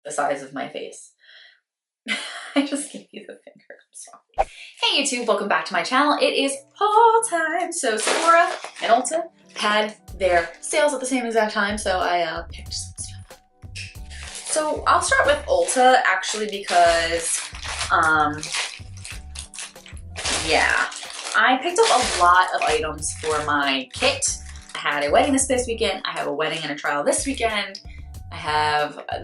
the size of my face. I just gave you the finger, I'm sorry. Hey YouTube, welcome back to my channel. It is haul time. So Sephora and Ulta had their sales at the same exact time, so I picked some stuff. So I'll start with Ulta actually because, yeah, I picked up a lot of items for my kit. I had a wedding this weekend, I have a wedding and a trial this weekend.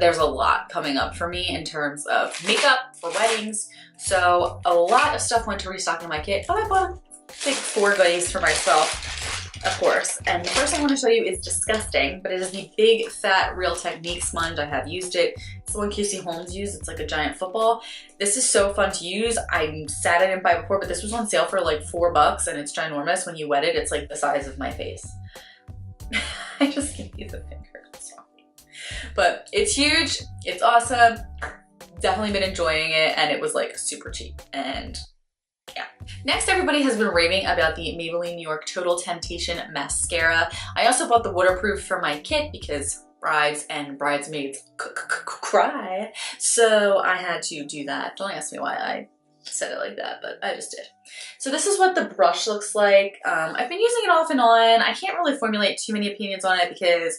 There's a lot coming up for me in terms of makeup for weddings. So a lot of stuff went to restocking my kit, but I bought like 4 goodies for myself, of course. And the first I want to show you is disgusting, but it is the Big Fat Real Technique sponge. I have used it. It's the one Casey Holmes used. It's like a giant football. This is so fun to use. I'm sad I didn't buy it before, but this was on sale for like $4 and it's ginormous. When you wet it, it's like the size of my face. I just gave you the finger. But it's huge, it's awesome, definitely been enjoying it, and it was like super cheap, and yeah. Next, everybody has been raving about the Maybelline New York Total Temptation Mascara. I also bought the waterproof for my kit because brides and bridesmaids cry, so I had to do that. Don't ask me why I said it like that, but I just did. So this is what the brush looks like. I've been using it off and on. I can't really formulate too many opinions on it because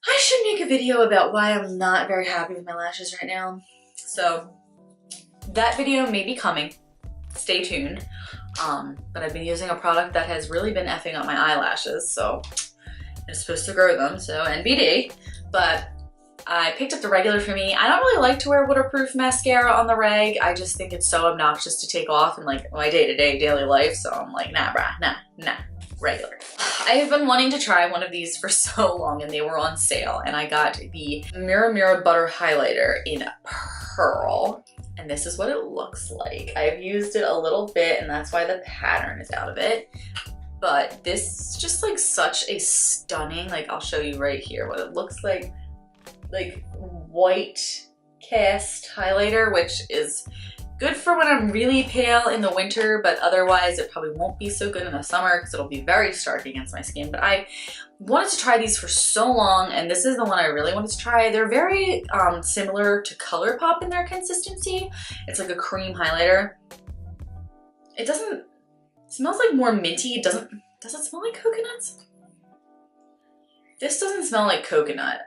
I should make a video about why I'm not very happy with my lashes right now. So that video may be coming. Stay tuned. But I've been using a product that has really been effing up my eyelashes, so it's supposed to grow them, so NBD. But I picked up the regular for me. I don't really like to wear waterproof mascara on the reg. I just think it's so obnoxious to take off in like my day-to-day daily life, so I'm like, nah, brah, nah. Regular. I have been wanting to try one of these for so long and they were on sale, and I got the Mirror Butter Highlighter in Pearl, and this is what it looks like. I've used it a little bit and that's why the pattern is out of it, but this is just like such a stunning, like I'll show you right here what it looks like white cast highlighter, which is good for when I'm really pale in the winter, but otherwise it probably won't be so good in the summer because it'll be very stark against my skin. But I wanted to try these for so long, and this is the one I really wanted to try. They're very similar to ColourPop in their consistency. It's like a cream highlighter. It smells like more minty. Does it smell like coconuts? This doesn't smell like coconut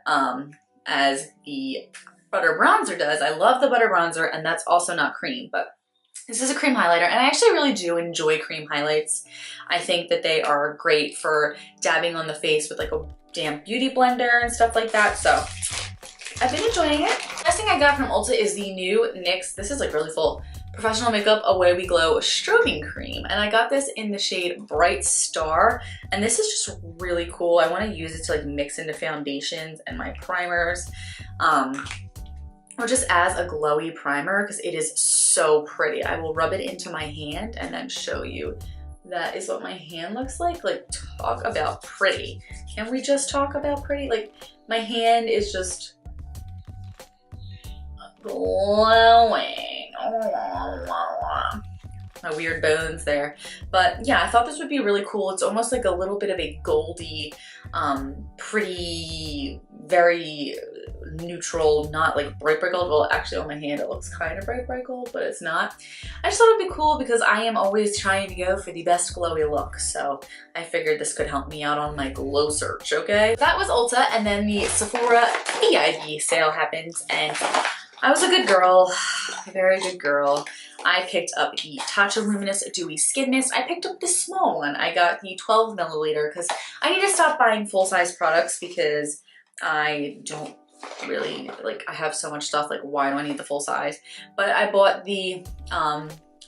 as the butter bronzer does. I love the butter bronzer, and that's also not cream, but this is a cream highlighter, and I actually really do enjoy cream highlights. I think that they are great for dabbing on the face with like a damp beauty blender and stuff like that, so I've been enjoying it. Next thing I got from Ulta is the new NYX, this is like really full, Professional Makeup Away We Glow Strobing Cream, and I got this in the shade Bright Star, and this is just really cool. I want to use it to like mix into foundations and my primers. Or just as a glowy primer because it is so pretty. I will rub it into my hand and then show you. That is what my hand looks like. Like, talk about pretty. Can we just talk about pretty? Like, my hand is just glowing. My weird bones there. But yeah, I thought this would be really cool. It's almost like a little bit of a goldy, pretty, very neutral, not like bright gold. Well, actually on my hand it looks kind of bright gold, but it's not. I just thought it'd be cool because I am always trying to go for the best glowy look, so I figured this could help me out on my glow search, okay? That was Ulta, and then the Sephora VIB sale happened, and I was a good girl, a very good girl. I picked up the Tatcha Luminous Dewy Skin Mist. I picked up the small one. I got the 12 milliliter because I need to stop buying full-size products because I don't really, like, I have so much stuff, like why do I need the full size? But I bought the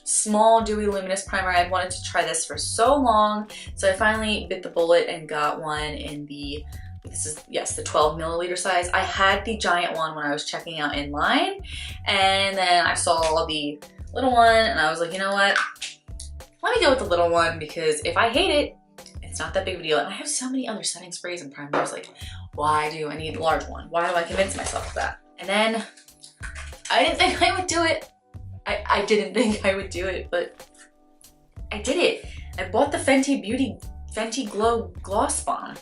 small Dewy Luminous Primer. I wanted to try this for so long, so I finally bit the bullet and got one in the, this is, yes, the 12 milliliter size. I had the giant one when I was checking out in line, and then I saw the little one and I was like, you know what? Let me go with the little one because if I hate it, it's not that big of a deal. And I have so many other setting sprays and primers, like, why do I need the large one? Why do I convince myself of that? And then I didn't think I would do it. I didn't think I would do it, but I did it. I bought the Fenty Glow Gloss Bomb.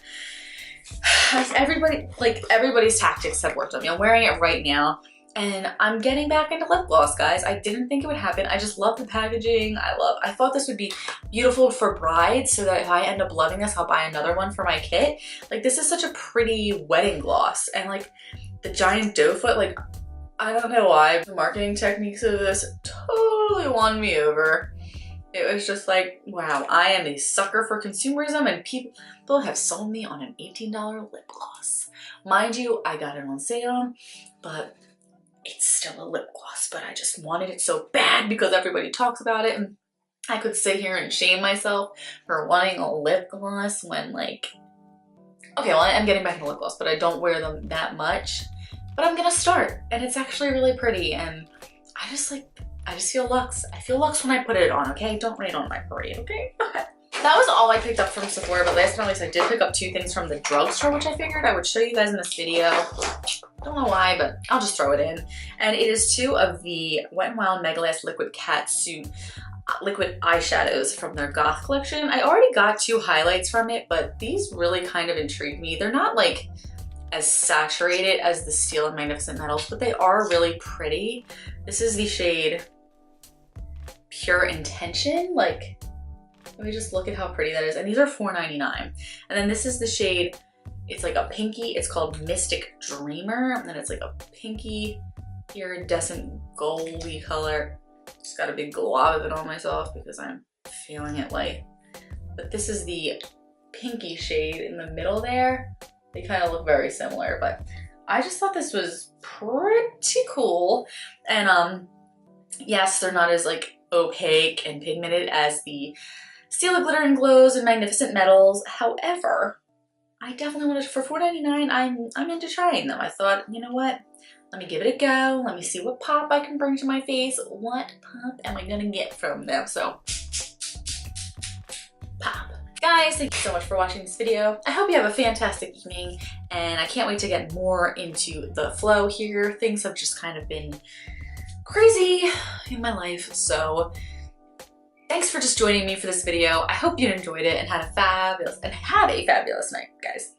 Everybody's tactics have worked on me. I'm wearing it right now. And I'm getting back into lip gloss, guys. I didn't think it would happen. I just love the packaging. I thought this would be beautiful for brides so that if I end up loving this, I'll buy another one for my kit. Like, this is such a pretty wedding gloss. And like the giant doe foot, like, I don't know why. The marketing techniques of this totally won me over. It was just like, wow, I am a sucker for consumerism, and people have sold me on an $18 lip gloss. Mind you, I got it on sale, but it's still a lip gloss, but I just wanted it so bad because everybody talks about it, and I could sit here and shame myself for wanting a lip gloss when, like, okay, well, I'm getting back into lip gloss, but I don't wear them that much, but I'm gonna start, and it's actually really pretty, and I just feel luxe. I feel luxe when I put it on, okay? Don't rain on my parade, okay? That was all I picked up from Sephora, but last but not least, I did pick up 2 things from the drugstore, which I figured I would show you guys in this video. Don't know why, but I'll just throw it in. And it is 2 of the Wet n Wild Mega Last Liquid Catsuit liquid eyeshadows from their Goth collection. I already got 2 highlights from it, but these really kind of intrigued me. They're not like as saturated as the Steel and Magnificent Metals, but they are really pretty. This is the shade Pure Intention. Like, let me just look at how pretty that is. And these are $4.99. And then this is the shade, it's like a pinky, it's called Mystic Dreamer. And then it's like a pinky iridescent goldy color. Just got a big glob of it on myself because I'm feeling it light. But this is the pinky shade in the middle there. They kind of look very similar, but I just thought this was pretty cool. And yes, they're not as like opaque and pigmented as the Steel Glitter and Glows and Magnificent Metals. However, I definitely wanted, for $4.99, I'm into trying them. I thought, you know what? Let me give it a go. Let me see what pop I can bring to my face. What pop am I gonna get from them? So, pop. Guys, thank you so much for watching this video. I hope you have a fantastic evening, and I can't wait to get more into the flow here. Things have just kind of been crazy in my life, so thanks for just joining me for this video. I hope you enjoyed it and had a fabulous night, guys.